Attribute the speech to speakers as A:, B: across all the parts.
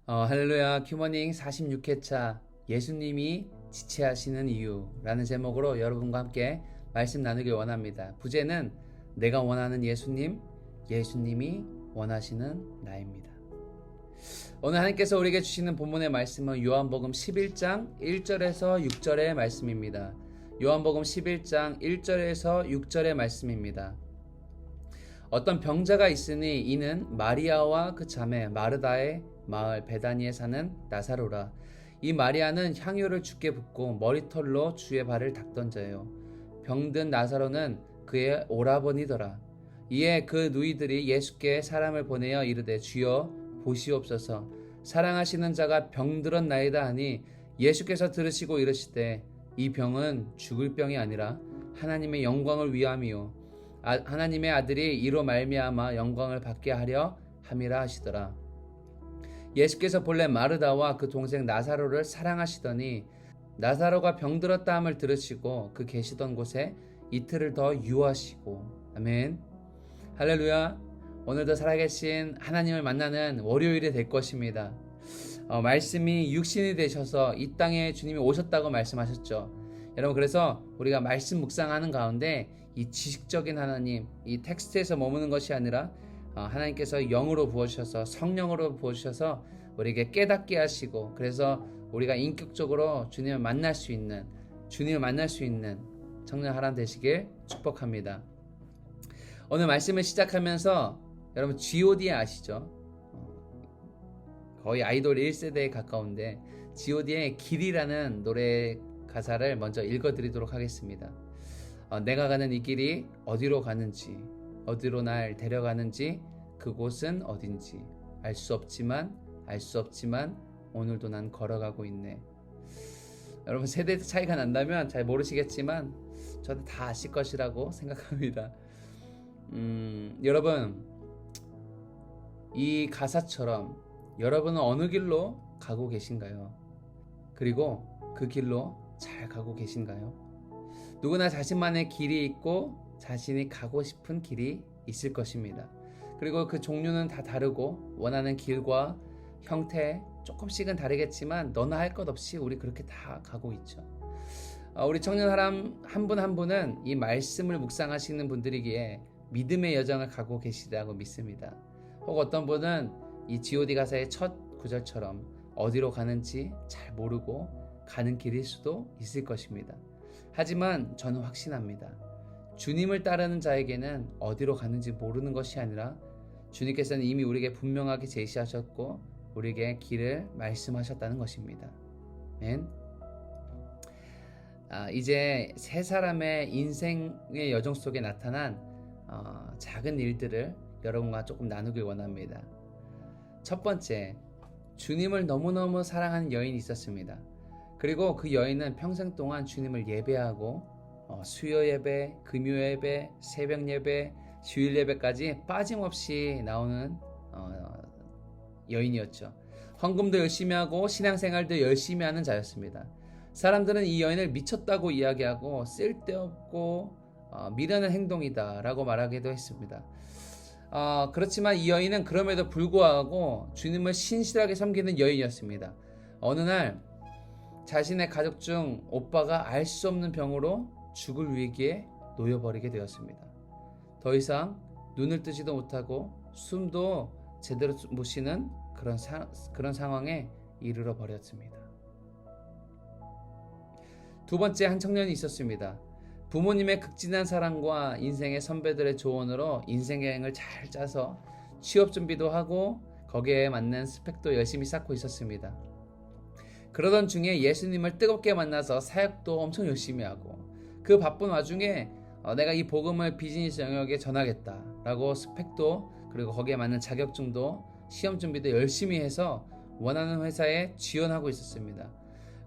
A: 할렐루야 큐머닝 46회차 예수님이 지체하시는 이유라는 제목으로 여러분과 함께 말씀 나누길 원합니다. 부제는 내가 원하는 예수님, 예수님이 원하시는 나입니다. 오늘 하나님께서 우리에게 주시는 본문의 말씀은 요한복음 11장 1절에서 6절의 말씀입니다. 요한복음 11장 1절에서 6절의 말씀입니다. 어떤 병자가 있으니 이는 마리아와 그 자매 마르다의 마을 베다니에 사는 나사로라. 이 마리아는 향유를 주께 붓고 머리털로 주의 발을 닦던 자요. 병든 나사로는 그의 오라버니더라. 이에 그 누이들이 예수께 사람을 보내어 이르되 주여 보시옵소서, 사랑하시는 자가 병들었나이다 하니 예수께서 들으시고 이르시되 이 병은 죽을 병이 아니라 하나님의 영광을 위함이요 하나님의 아들이 이로 말미암아 영광을 받게 하려 함이라 하시더라. 예수께서 본래 마르다와 그 동생 나사로를 사랑하시더니 나사로가 병들었다 함을 들으시고 그 계시던 곳에 이틀을 더 유하시고. 아멘. 할렐루야. 오늘도 살아계신 하나님을 만나는 월요일이 될 것입니다. 말씀이 육신이 되셔서 이 땅에 주님이 오셨다고 말씀하셨죠. 여러분, 그래서 우리가 말씀 묵상하는 가운데 이 지식적인 하나님, 이 텍스트에서 머무는 것이 아니라 하나님께서 영으로 부어주셔서, 성령으로 부어주셔서 우리에게 깨닫게 하시고, 그래서 우리가 인격적으로 주님을 만날 수 있는 청년 하나님 되시길 축복합니다. 오늘 말씀을 시작하면서 여러분 G.O.D 아시죠? 거의 아이돌 1세대에 가까운데 G.O.D의 길이라는 노래 가사를 먼저 읽어드리도록 하겠습니다. 내가 가는 이 길이 어디로 가는지, 어디로 날 데려가는지, 그곳은 어딘지 알 수 없지만 오늘도 난 걸어가고 있네. 여러분, 세대 차이가 난다면 잘 모르시겠지만 저도 다 아실 것이라고 생각합니다. 여러분, 이 가사처럼 여러분은 어느 길로 가고 계신가요? 그리고 그 길로 잘 가고 계신가요? 누구나 자신만의 길이 있고 자신이 가고 싶은 길이 있을 것입니다. 그리고 그 종류는 다 다르고 원하는 길과 형태 조금씩은 다르겠지만 너나 할 것 없이 우리 그렇게 다 가고 있죠. 우리 청년 사람 한 분 한 분은 이 말씀을 묵상하시는 분들이기에 믿음의 여정을 가고 계시다고 믿습니다. 혹 어떤 분은 이 G.O.D 가사의 첫 구절처럼 어디로 가는지 잘 모르고 가는 길일 수도 있을 것입니다. 하지만 저는 확신합니다. 주님을 따르는 자에게는 어디로 가는지 모르는 것이 아니라 주님께서는 이미 우리에게 분명하게 제시하셨고 우리에게 길을 말씀하셨다는 것입니다. 아멘. 이제 세 사람의 인생의 여정 속에 나타난 작은 일들을 여러분과 조금 나누길 원합니다. 첫 번째, 주님을 너무너무 사랑하는 여인이 있었습니다. 그리고 그 여인은 평생 동안 주님을 예배하고 수요 예배, 금요 예배, 새벽 예배, 주일 예배까지 빠짐없이 나오는 여인이었죠. 헌금도 열심히 하고 신앙생활도 열심히 하는 자였습니다. 사람들은 이 여인을 미쳤다고 이야기하고 쓸데없고 미련한 행동이다 라고 말하기도 했습니다. 그렇지만 이 여인은 그럼에도 불구하고 주님을 신실하게 섬기는 여인이었습니다. 어느 날 자신의 가족 중 오빠가 알 수 없는 병으로 죽을 위기에 놓여버리게 되었습니다. 더 이상 눈을 뜨지도 못하고 숨도 제대로 못 쉬는 그런 상황에 이르러 버렸습니다. 두 번째, 한 청년이 있었습니다. 부모님의 극진한 사랑과 인생의 선배들의 조언으로 인생 여행을 잘 짜서 취업 준비도 하고 거기에 맞는 스펙도 열심히 쌓고 있었습니다. 그러던 중에 예수님을 뜨겁게 만나서 사역도 엄청 열심히 하고 그 바쁜 와중에 내가 이 복음을 비즈니스 영역에 전하겠다라고 스펙도 그리고 거기에 맞는 자격증도 시험 준비도 열심히 해서 원하는 회사에 지원하고 있었습니다.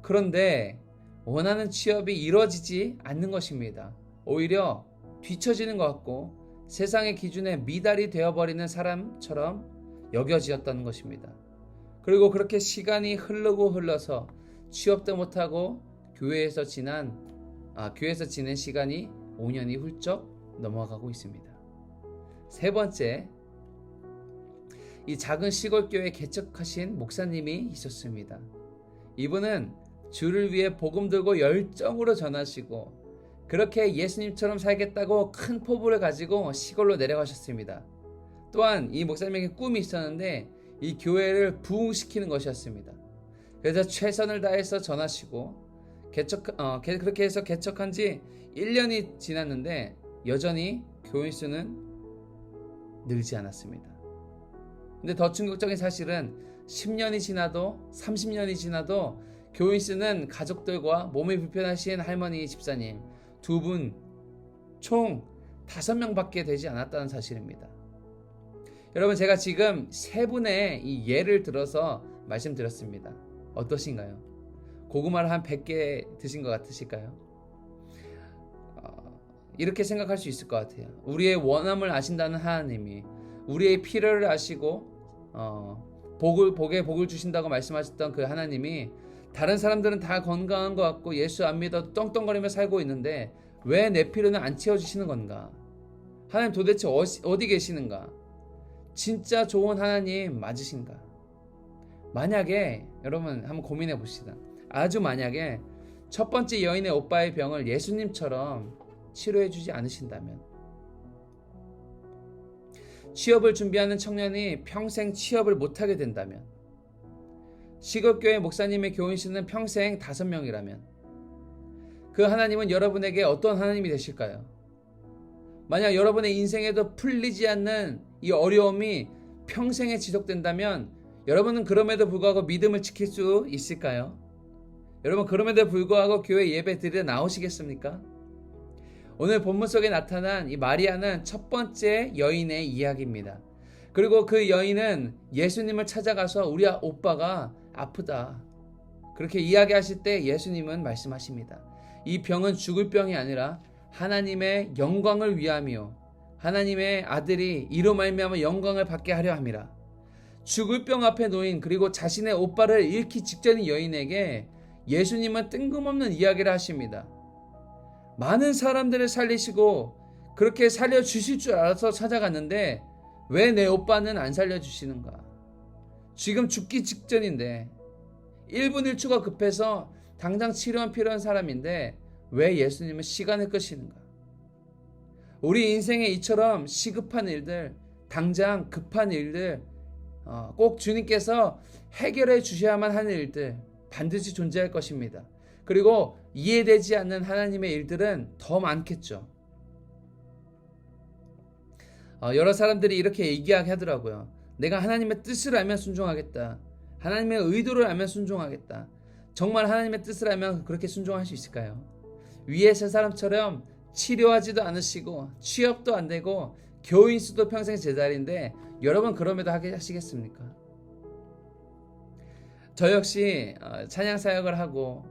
A: 그런데 원하는 취업이 이루어지지 않는 것입니다. 오히려 뒤처지는 것 같고 세상의 기준에 미달이 되어버리는 사람처럼 여겨지었다는 것입니다. 그리고 그렇게 시간이 흘러서 취업도 못하고 교회에서 지낸 시간이 5년이 훌쩍 넘어가고 있습니다. 세 번째, 이 작은 시골교회 개척하신 목사님이 있었습니다. 이분은 주를 위해 복음 들고 열정으로 전하시고 그렇게 예수님처럼 살겠다고 큰 포부를 가지고 시골로 내려가셨습니다. 또한 이 목사님에게 꿈이 있었는데 이 교회를 부흥시키는 것이었습니다. 그래서 최선을 다해서 전하시고 그렇게 해서 개척한 지 1년이 지났는데 여전히 교인 수는 늘지 않았습니다. 근데 더 충격적인 사실은 10년이 지나도 30년이 지나도 교인 수는 가족들과 몸이 불편하신 할머니 집사님 두 분 총 5명밖에 되지 않았다는 사실입니다. 여러분, 제가 지금 세 분의 이 예를 들어서 말씀드렸습니다. 어떠신가요? 고구마를 한 100개 드신 것 같으실까요? 이렇게 생각할 수 있을 것 같아요. 우리의 원함을 아신다는 하나님이 우리의 필요를 아시고 복에 복을 주신다고 말씀하셨던 그 하나님이 다른 사람들은 다 건강한 것 같고 예수 안 믿어도 떵떵거리며 살고 있는데 왜 내 필요는 안 채워주시는 건가? 하나님 도대체 어디 계시는가? 진짜 좋은 하나님 맞으신가? 만약에 여러분 한번 고민해 봅시다. 아주 만약에 첫 번째 여인의 오빠의 병을 예수님처럼 치료해 주지 않으신다면, 취업을 준비하는 청년이 평생 취업을 못하게 된다면, 시골교회 목사님의 교인수는 평생 5명이라면 그 하나님은 여러분에게 어떤 하나님이 되실까요? 만약 여러분의 인생에도 풀리지 않는 이 어려움이 평생에 지속된다면 여러분은 그럼에도 불구하고 믿음을 지킬 수 있을까요? 여러분, 그럼에도 불구하고 교회 예배 드리러 나오시겠습니까? 오늘 본문 속에 나타난 이 마리아는 첫 번째 여인의 이야기입니다. 그리고 그 여인은 예수님을 찾아가서 우리 오빠가 아프다 그렇게 이야기하실 때 예수님은 말씀하십니다. 이 병은 죽을 병이 아니라 하나님의 영광을 위함이요 하나님의 아들이 이로 말미암아 영광을 받게 하려 함이라. 죽을 병 앞에 놓인 그리고 자신의 오빠를 잃기 직전인 여인에게 예수님은 뜬금없는 이야기를 하십니다. 많은 사람들을 살리시고 그렇게 살려주실 줄 알아서 찾아갔는데 왜 내 오빠는 안 살려주시는가? 지금 죽기 직전인데 1분 1초가 급해서 당장 치료가 필요한 사람인데 왜 예수님은 시간을 끄시는가? 우리 인생에 이처럼 시급한 일들, 당장 급한 일들, 꼭 주님께서 해결해 주셔야만 하는 일들 반드시 존재할 것입니다. 그리고 이해되지 않는 하나님의 일들은 더 많겠죠. 여러 사람들이 이렇게 얘기하더라고요. 내가 하나님의 뜻을 알면 순종하겠다. 하나님의 의도를 알면 순종하겠다. 정말 하나님의 뜻을 알면 그렇게 순종할 수 있을까요? 위에 세 사람처럼 치료하지도 않으시고 취업도 안 되고 교인 수도 평생 제자리인데 여러분 그럼에도 하시겠습니까? 저 역시 찬양 사역을 하고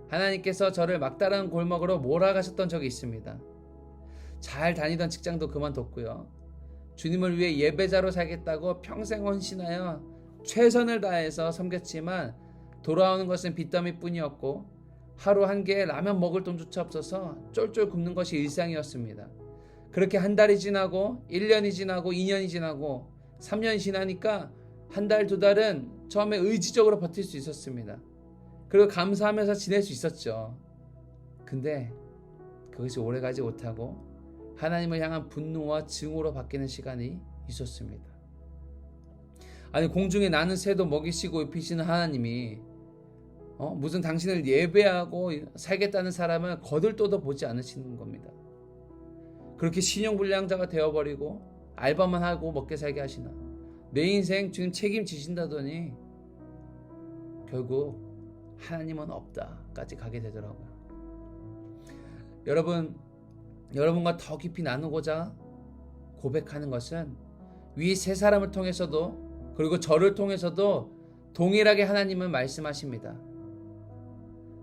A: 하나님께서 저를 막다른 골목으로 몰아가셨던 적이 있습니다. 잘 다니던 직장도 그만뒀고요. 주님을 위해 예배자로 살겠다고 평생 헌신하여 최선을 다해서 섬겼지만 돌아오는 것은 빚더미뿐이었고 하루 한 개의 라면 먹을 돈조차 없어서 쫄쫄 굶는 것이 일상이었습니다. 그렇게 한 달이 지나고 1년이 지나고 2년이 지나고 3년이 지나니까 한 달, 두 달은 처음에 의지적으로 버틸 수 있었습니다. 그리고 감사하면서 지낼 수 있었죠. 근데 그것이 오래가지 못하고 하나님을 향한 분노와 증오로 바뀌는 시간이 있었습니다. 아니, 공중에 나는 새도 먹이시고 입히시는 하나님이 무슨 당신을 예배하고 살겠다는 사람을 거들떠도 보지 않으시는 겁니다. 그렇게 신용불량자가 되어버리고 알바만 하고 먹게 살게 하시나? 내 인생 주님 책임지신다더니 결국 하나님은 없다까지 가게 되더라고요. 여러분과 더 깊이 나누고자 고백하는 것은 위 세 사람을 통해서도 그리고 저를 통해서도 동일하게 하나님은 말씀하십니다.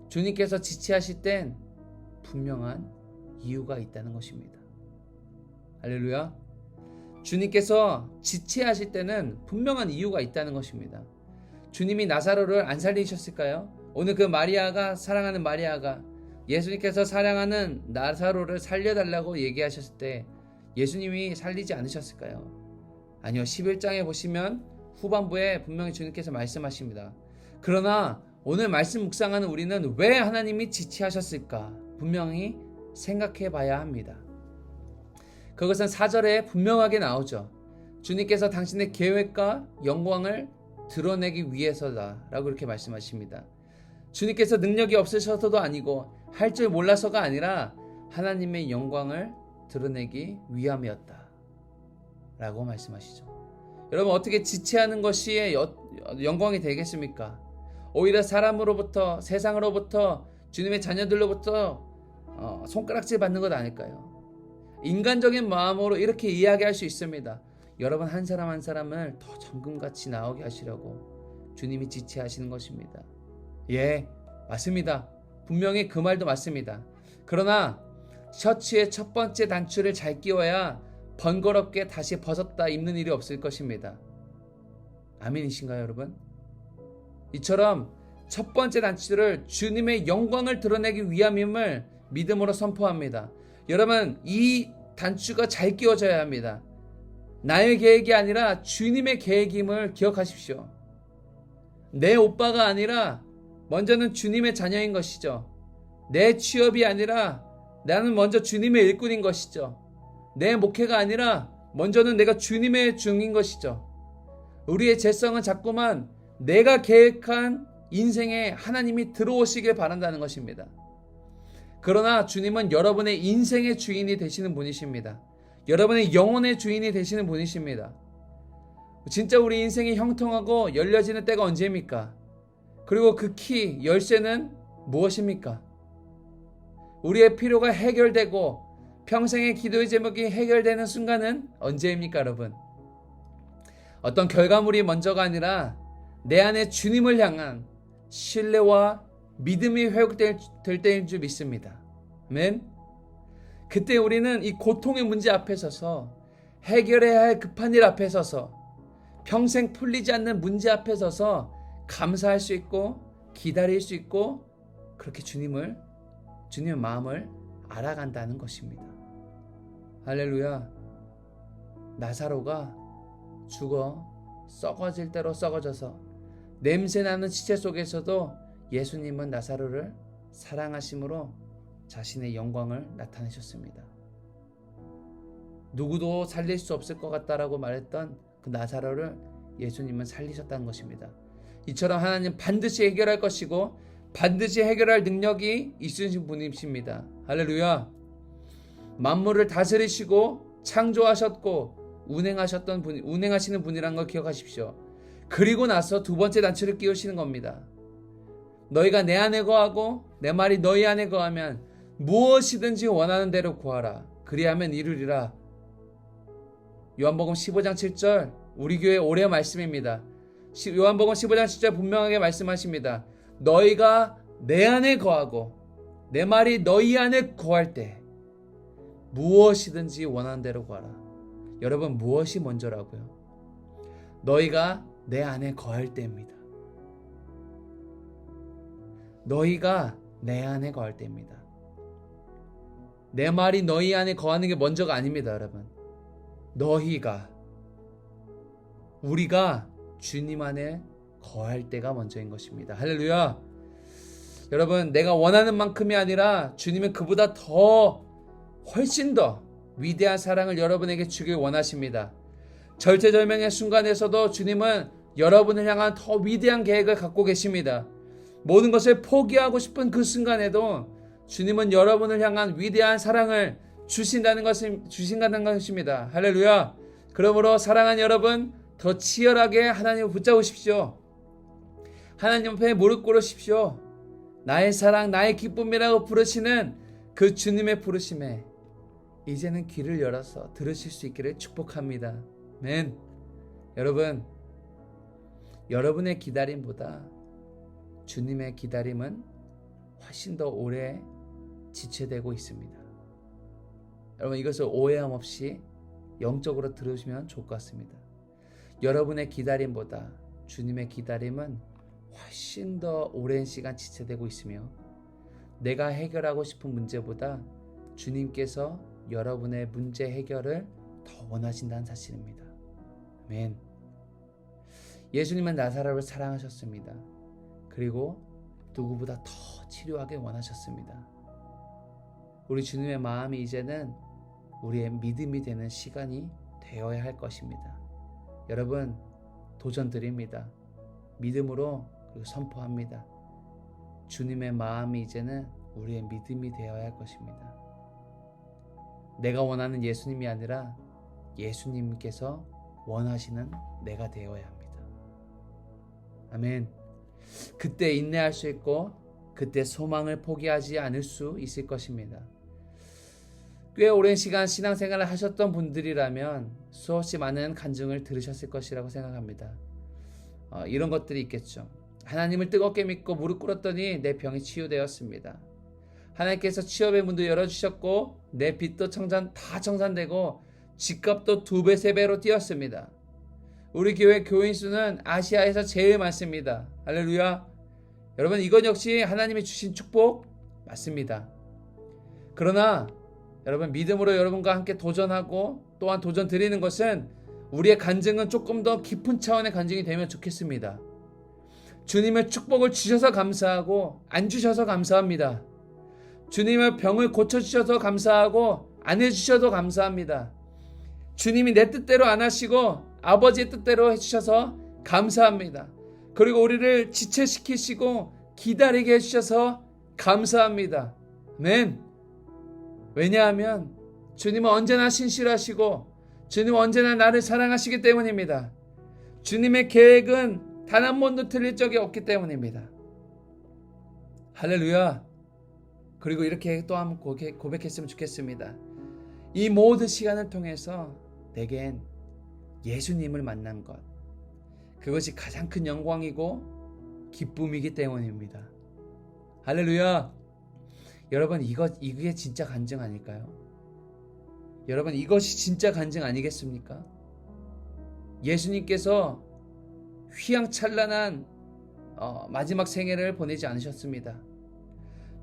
A: 주님께서 지체하실 땐 분명한 이유가 있다는 것입니다. 할렐루야. 주님께서 지체하실 때는 분명한 이유가 있다는 것입니다. 주님이 나사로를 안 살리셨을까요? 오늘 그 마리아가, 사랑하는 마리아가 예수님께서 사랑하는 나사로를 살려달라고 얘기하셨을 때 예수님이 살리지 않으셨을까요? 아니요. 11장에 보시면 후반부에 분명히 주님께서 말씀하십니다. 그러나 오늘 말씀 묵상하는 우리는 왜 하나님이 지체하셨을까? 분명히 생각해 봐야 합니다. 그것은 4절에 분명하게 나오죠. 주님께서 당신의 계획과 영광을 드러내기 위해서다 라고 이렇게 말씀하십니다. 주님께서 능력이 없으셔서도 아니고 할 줄 몰라서가 아니라 하나님의 영광을 드러내기 위함이었다 라고 말씀하시죠. 여러분, 어떻게 지체하는 것이 영광이 되겠습니까? 오히려 사람으로부터, 세상으로부터, 주님의 자녀들로부터 손가락질 받는 것 아닐까요? 인간적인 마음으로 이렇게 이야기할 수 있습니다. 여러분, 한 사람 한 사람을 더 정금같이 나오게 하시려고 주님이 지체하시는 것입니다. 예, 맞습니다. 분명히 그 말도 맞습니다. 그러나 셔츠의 첫 번째 단추를 잘 끼워야 번거롭게 다시 벗었다 입는 일이 없을 것입니다. 아멘이신가요, 여러분? 이처럼 첫 번째 단추를 주님의 영광을 드러내기 위함임을 믿음으로 선포합니다. 여러분, 이 단추가 잘 끼워져야 합니다. 나의 계획이 아니라 주님의 계획임을 기억하십시오. 내 오빠가 아니라 먼저는 주님의 자녀인 것이죠. 내 취업이 아니라 나는 먼저 주님의 일꾼인 것이죠. 내 목회가 아니라 먼저는 내가 주님의 중인 것이죠. 우리의 재성은 자꾸만 내가 계획한 인생에 하나님이 들어오시길 바란다는 것입니다. 그러나 주님은 여러분의 인생의 주인이 되시는 분이십니다. 여러분의 영혼의 주인이 되시는 분이십니다. 진짜 우리 인생이 형통하고 열려지는 때가 언제입니까? 그리고 그 키, 열쇠는 무엇입니까? 우리의 필요가 해결되고 평생의 기도의 제목이 해결되는 순간은 언제입니까, 여러분? 어떤 결과물이 먼저가 아니라 내 안에 주님을 향한 신뢰와 믿음이 회복될 때인 줄 믿습니다. 아멘. 그때 우리는 이 고통의 문제 앞에 서서, 해결해야 할 급한 일 앞에 서서, 평생 풀리지 않는 문제 앞에 서서 감사할 수 있고 기다릴 수 있고 그렇게 주님의 마음을 알아간다는 것입니다. 할렐루야. 나사로가 죽어 썩어질 대로 썩어져서 냄새나는 시체 속에서도 예수님은 나사로를 사랑하심으로 자신의 영광을 나타내셨습니다. 누구도 살릴 수 없을 것 같다라고 말했던 그 나사로를 예수님은 살리셨다는 것입니다. 이처럼 하나님 반드시 해결할 것이고 반드시 해결할 능력이 있으신 분이십니다. 할렐루야. 만물을 다스리시고 창조하셨고 운행하시는 분이라는 걸 기억하십시오. 그리고 나서 두 번째 단추를 끼우시는 겁니다. 너희가 내 안에 거하고 내 말이 너희 안에 거하면 무엇이든지 원하는 대로 구하라. 그리하면 이루리라. 요한복음 15장 7절 우리 교회 올해 말씀입니다. 요한복음 15장 7절 분명하게 말씀하십니다. 너희가 내 안에 거하고 내 말이 너희 안에 거할 때 무엇이든지 원하는 대로 구하라. 여러분, 무엇이 먼저라고요? 너희가 내 안에 거할 때입니다. 너희가 내 안에 거할 때입니다. 내 말이 너희 안에 거하는 게 먼저가 아닙니다, 여러분. 우리가 주님 안에 거할 때가 먼저인 것입니다. 할렐루야. 여러분, 내가 원하는 만큼이 아니라 주님은 그보다 훨씬 더 위대한 사랑을 여러분에게 주길 원하십니다. 절체절명의 순간에서도 주님은 여러분을 향한 더 위대한 계획을 갖고 계십니다. 모든 것을 포기하고 싶은 그 순간에도 주님은 여러분을 향한 위대한 사랑을 주신다는 것입니다. 할렐루야. 그러므로 사랑하는 여러분, 더 치열하게 하나님을 붙잡으십시오. 하나님 앞에 무릎 꿇으십시오. 나의 사랑, 나의 기쁨이라고 부르시는 그 주님의 부르심에 이제는 귀를 열어서 들으실 수 있기를 축복합니다. 아멘. 여러분, 여러분의 기다림보다 주님의 기다림은 훨씬 더 오래 지체되고 있습니다. 여러분, 이것을 오해함 없이 영적으로 들으시면 좋을 것 같습니다. 여러분의 기다림보다 주님의 기다림은 훨씬 더 오랜 시간 지체되고 있으며 내가 해결하고 싶은 문제보다 주님께서 여러분의 문제 해결을 더 원하신다는 사실입니다. 아멘. 예수님은 나사로를 사랑하셨습니다. 그리고 누구보다 더 치료하게 원하셨습니다. 우리 주님의 마음이 이제는 우리의 믿음이 되는 시간이 되어야 할 것입니다. 여러분, 도전 드립니다. 믿음으로 그리고 선포합니다. 주님의 마음이 이제는 우리의 믿음이 되어야 할 것입니다. 내가 원하는 예수님이 아니라 예수님께서 원하시는 내가 되어야 합니다. 아멘. 그때 인내할 수 있고 그때 소망을 포기하지 않을 수 있을 것입니다. 꽤 오랜 시간 신앙생활을 하셨던 분들이라면 수없이 많은 간증을 들으셨을 것이라고 생각합니다. 이런 것들이 있겠죠. 하나님을 뜨겁게 믿고 무릎 꿇었더니 내 병이 치유되었습니다. 하나님께서 취업의 문도 열어주셨고 내 빚도 다 청산되고 집값도 2배, 3배로 뛰었습니다. 우리 교회 교인 수는 아시아에서 제일 많습니다. 할렐루야. 여러분, 이건 역시 하나님이 주신 축복 맞습니다. 그러나 여러분, 믿음으로 여러분과 함께 도전하고 또한 도전 드리는 것은 우리의 간증은 조금 더 깊은 차원의 간증이 되면 좋겠습니다. 주님의 축복을 주셔서 감사하고 안 주셔서 감사합니다. 주님의 병을 고쳐주셔서 감사하고 안 해주셔도 감사합니다. 주님이 내 뜻대로 안 하시고 아버지의 뜻대로 해주셔서 감사합니다. 그리고 우리를 지체시키시고 기다리게 해주셔서 감사합니다. 아멘. 왜냐하면 주님은 언제나 신실하시고 주님은 언제나 나를 사랑하시기 때문입니다. 주님의 계획은 단 한 번도 틀릴 적이 없기 때문입니다. 할렐루야. 그리고 이렇게 또 한번 고백했으면 좋겠습니다. 이 모든 시간을 통해서 내겐 예수님을 만난 것, 그것이 가장 큰 영광이고 기쁨이기 때문입니다. 할렐루야. 여러분, 이게 진짜 간증 아닐까요? 여러분, 이것이 진짜 간증 아니겠습니까? 예수님께서 휘황찬란한 마지막 생애를 보내지 않으셨습니다.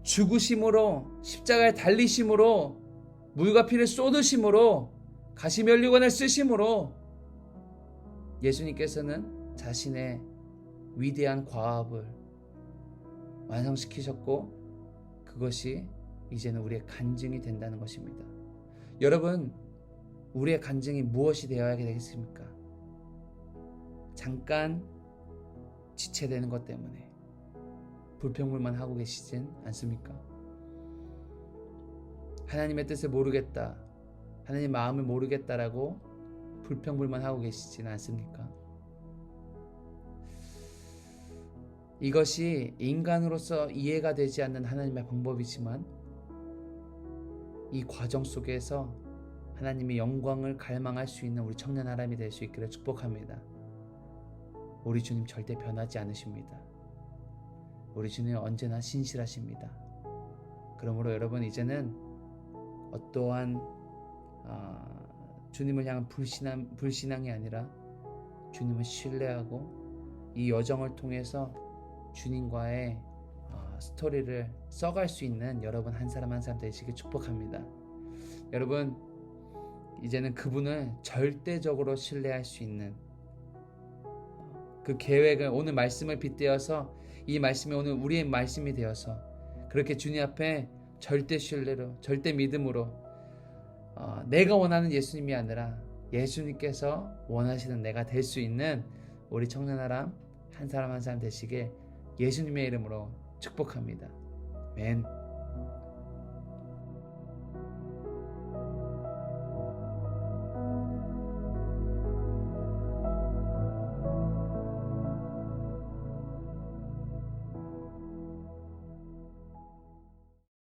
A: 죽으심으로, 십자가에 달리심으로, 물과 피를 쏟으심으로, 가시면류관을 쓰심으로 예수님께서는 자신의 위대한 과업을 완성시키셨고 그것이 이제는 우리의 간증이 된다는 것입니다. 여러분, 우리의 간증이 무엇이 되어야 되겠습니까? 잠깐 지체되는 것 때문에 불평불만 하고 계시진 않습니까? 하나님의 뜻을 모르겠다, 하나님의 마음을 모르겠다라고 불평불만 하고 계시진 않습니까? 이것이 인간으로서 이해가 되지 않는 하나님의 방법이지만 이 과정 속에서 하나님의 영광을 갈망할 수 있는 우리 청년 사람이 될 수 있기를 축복합니다. 우리 주님 절대 변하지 않으십니다. 우리 주님 언제나 신실하십니다. 그러므로 여러분, 이제는 어떠한 주님을 향한 불신앙이 아니라 주님을 신뢰하고 이 여정을 통해서 주님과의 스토리를 써갈 수 있는 여러분 한 사람 한 사람 되시길 축복합니다. 여러분, 이제는 그분을 절대적으로 신뢰할 수 있는 그 계획을, 오늘 말씀을 빗대어서 이 말씀이 오늘 우리의 말씀이 되어서 그렇게 주님 앞에 절대 신뢰로, 절대 믿음으로 내가 원하는 예수님이 아니라 예수님께서 원하시는 내가 될 수 있는 우리 청년아람 한 사람 한 사람 되시게 예수님의 이름으로 축복합니다. 아멘.